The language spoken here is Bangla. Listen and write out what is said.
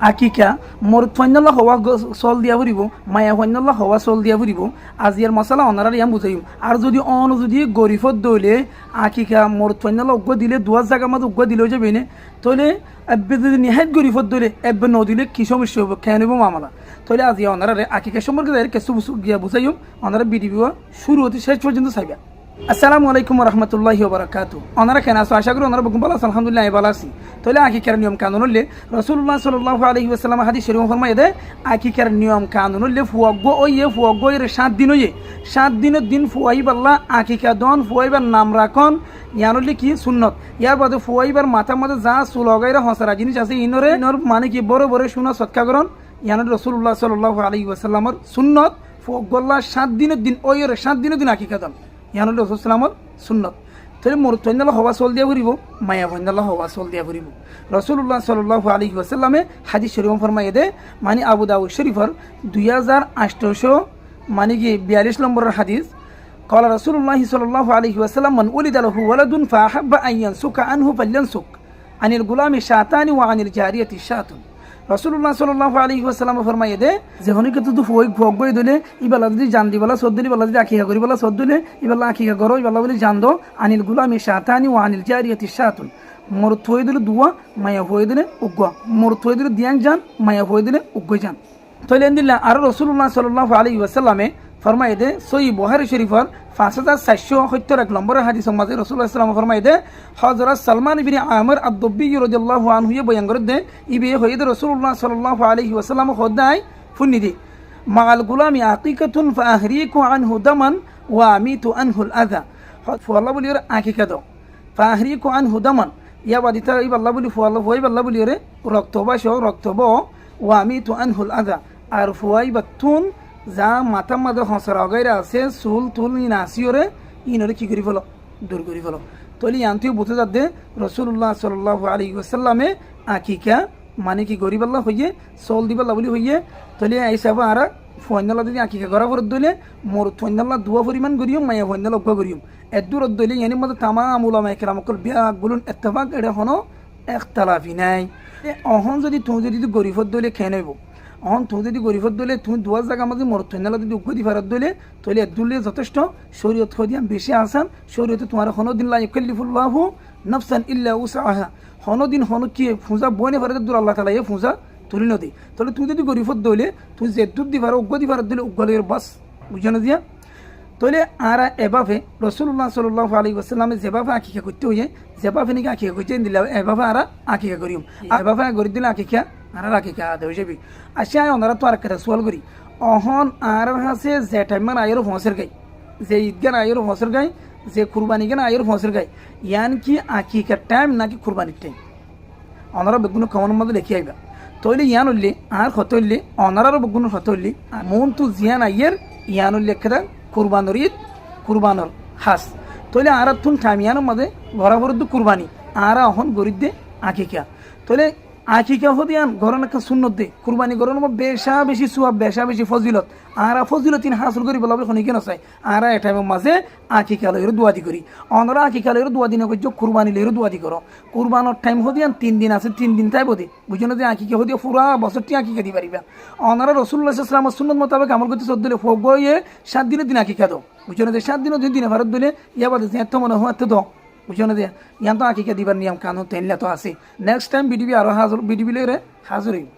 আকিকা মরুত ফাইনাল্লাহ হওয়া চল দিয়া ফুরিব মায়া ফাইনাল্লাহ হওয়া চল দিয়া ফুরিব আজিয়ার মশলা অনারার ইয়াম বুঝাইম আর যদি গরিফত দইলে আকিকা মরুত ফাইনাল্লাহ উগ্র দিলে দুয়ার জায়গা মাঝে উগ্র দিলেও যাবে না তাহলে এব্বে যদি নিহাত গরিফত দইলে এব্বে ন দিলে কি সমস্যা হবো খেয়ে নেব মামলা তাহলে আজিয়া অনারারে আকিকা সম্পর্কে কিছু গিয়া বুঝাইম অনারা ভিডিও শুরু হতে শেষ পর্যন্ত চাইবা। আসসালামু আলাইকুম রহমতুল্লাহি ওবরাকাতু। ওনারা কেন আসো আশা করি ওনারা বকুম ভালো আছে, আলহামদুলিল্লাহ আমি ভালো আছি। তাহলে আকিকার নিয়ম কানুন হলে রাসূলুল্লাহ সাল্লাল্লাহু আলাইহি ওয়াসাল্লাম হাদিস শরীফ ফরমায় দেয় আকিকার নিয়ম কানুন হলে ফুয়াগ্গ এর 7 দিন হইয়ে 7 দিনের দিন ফুয়াইবাল্লাহ আকিকা দন ফুয়াইবার নাম রাখন ইয়ান হলে কি সুন্নত। ইয়ার বাদে ফুয়াইবার মাথার মধ্যে যা চুল লগাইরা হসারা জিনিস আছে ইনরে মানে কি বড় বড় সুনা সৎকা করন ইয়ান রাসূলুল্লাহ সাল্লাল্লাহু আলাইহি ওয়াসাল্লামর সুন্নত ফুয়াগ্গল্লাহ 7 দিনের দিন ওই 7 দিনের দিন আকিকা দন ইয়ান রসুলামর সুন্নত। তাহলে মরুত ফাইনাল্লাহ হওয়া চল দিয়া ফুরিব মায়া ফাইনাল্লাহ হওয়া চল দিয়া ফুরিব। রাসূলুল্লাহ সাল্লাল্লাহু আলাইহি ওয়াসাল্লামে হাদিস শরীফ ফরমায়ে দে মানে আবু দাউদ শরীফর 2800 মানে কি 42 নম্বরের হাদিস قال رسول الله صلى الله عليه وسلم من ولد له ولد فأحب أن ينسك عنه فلينسك عن الغلام شاتان وعن الجارية شات। রাসূলুল্লাহ সাল্লাল্লাহু আলাইহি ওয়াসাল্লাম ফরমায়ে দে যে হনিকে তো ফুই গগই দিলে ইবালা যদি জান দিবালা সদ দিলে বালা যদি আকিকা করি বালা সদ দিলে ইবালা আকিকা করো ইবালা বলি জান দো আনিল গুলামি শাতানি ওয়া আনিল জারিয়াতি শাতুন। মোর থই দিলে দুয়া মায়া হই দিলে উগ্গা মোর থই দিলে দিয়াং জান মায়া হই দিলে উগ্গই জান। তাইলে এন্দিল্লা আর রাসূলুল্লাহ সাল্লাল্লাহু আলাইহি ওয়াসাল্লামে ফরমায়ে দে সহিহ বুখারী শরীফর 5471 নম্বরের হাদিসের মাঝে রাসূলুল্লাহ সাল্লাল্লাহু আলাইহি ওয়াসাল্লাম ফরমায়ে দে হযরত সালমান ইবনে আমর আদ-দুব্বি রাদিয়াল্লাহু আনহু বয়ান করে দে ইবে হইদে রাসূলুল্লাহ সাল্লাল্লাহু আলাইহি ওয়াসাল্লাম খোদাই ফুন্নিদি মাল গুলামি আকিকাতুন ফাহরিকু আনহু দামান ওয়া আমিতু আনহু আল-আযা। ফুয়াল্লাহ বলির আকিকা দাও ফাহরিকু আনহু দামান ইয়া বাদিতা ইবাল্লাহ বলি ফুয়াল্লাহ হই বাল্লাহ বলিরে রক্তব ওয়া আমিতু আনহু আল-আযা আর ফুয়াই বাতুন যা মাথার মাঝে হসরা গাইরা আছে চুল তুল নাসিওরে ইনরে কি করি ফেলো দূর করি ফেলো। তাহলে ইয়ান্তিও বুঝতে যাতে রাসূলুল্লাহ সাল্লাল্লাহু আলাইহি ওয়াসাল্লামে আকিকা মানে কি গরিবাল্লাহ হইয়ে চল দিবাল্লাহ বলি হইয়ে তাহলে এইসব আর ফয়নাল্লাহ যদি আকিকা করা ফরত দইলে মোর ফয়নাল্লাহ দুয়া পরিমাণ করিও মায়া ফয়নাল্লাহ অজ্ঞা করিও এদুর দইলে ইয়ানি মধ্যে তামাম উলামা কেরামকল বিয়াক বলুন ইত্তেফাক এটা হনো ইখতিলাফি নাই। অহন যদি তুমি যদি গরিবত দইলে খেয়ে নেব অহন তুমি যদি গরিবত দইলে তুমি দুয়ার জায়গা আমাদের মরত ফয়নাল্লাহ যদি উগ্গদি ফারাত দইলে তাহলে এদুলে যথেষ্ট শরীয়ত খদিয়াম বেশি আসান শরীয়তে তোমার হনদিন লা ইউকাল্লিফুল্লাহু নাফসান ইল্লা উসআহা হনদিন হন কি ফুজা বনে ফারাত দূর আল্লাহ তাআলা এ ফুজা তুলি নদী তাহলে তুই যদি গরিবত দইলে তুই যে দুধ দি ফারা উগ্গদি ফারাত দিলে উগ্গলের বাস বুঝে না দিয়া। তাহলে আর এভাবে রাসূলুল্লাহ সাল্লাল্লাহু আলাইহি ওয়াসাল্লামে যেভাবে আকিকা করতে হইয়ে যেভাবে নাকি আকিকা করতে দিলে এভাবে আর আকিকা করিম এভাবে গরি দিলে আকিকা আর আকিকা আদে হয়ে যাবি। আসিয়া ওনারা তো আর একটা সোয়াল করি অহন আর আছে যে টাইমের আয়ের ফসের গাই যে ঈদগান আয়ের ফসের গাই যে কুরবানি গান আয়ের ফসের গাই ইয়ান কি আকিকার টাইম নাকি কুরবানির টাইম ওনারা বেগুন খাওয়ানোর মধ্যে দেখি আইবা। তাহলে ইয়ান হইলে আর হতে হইলে ওনারারও বেগুন হতে হইলে মন তো জিয়ান আইয়ের ইয়ান হইলে একটা কুরবানোর ঈদ কুরবানোর হাস তাহলে আর তুন টাইমিয়ানোর মাঝে বরাবর কুরবানি আর অহন গরিব দে আকিকা। তাহলে আকিকা হদিয়ান গরন একটা সুন্নত দে কুরবানি গরন বেশা বেশি সুয়াব বেশা বেশি ফজিলত আর ফজিলতিন হাসল করি বলা শুনি কেন চাই আর এটাইম মাঝে আকিকা লইর দুয়াদি করি অনরা আকিকা লইর দুয়াদি না করছো কুরবানি লইর দুয়াদি করো কুরবানোর টাইম হদিয়ান 3 দিন আছে 3 দিন তাই বোধে বুঝো না যে আকিকা হদিয়া পুরা বছরটি আকিকা দি পারিবা অনরা রাসূলুল্লাহ সাল্লাল্লাহু আলাইহি ওয়াসাল্লামের সুন্নত মোতাবেক আমল করতে চল দিলে ফগয়ে 7 দিনের দিন আকিকা দাও বুঝো না যে 7 দিনের দিন ভারত দিলে ইয়া বাদে এত মনে হয় এত দাও বুঝো না যে ইয়ান তো আকিকা দিবার নিয়ম কানুন তেনলে তো আছে। নেক্সট টাইম বিডিবি আরো হাজির বিডিবি লইরে হাজির হইব।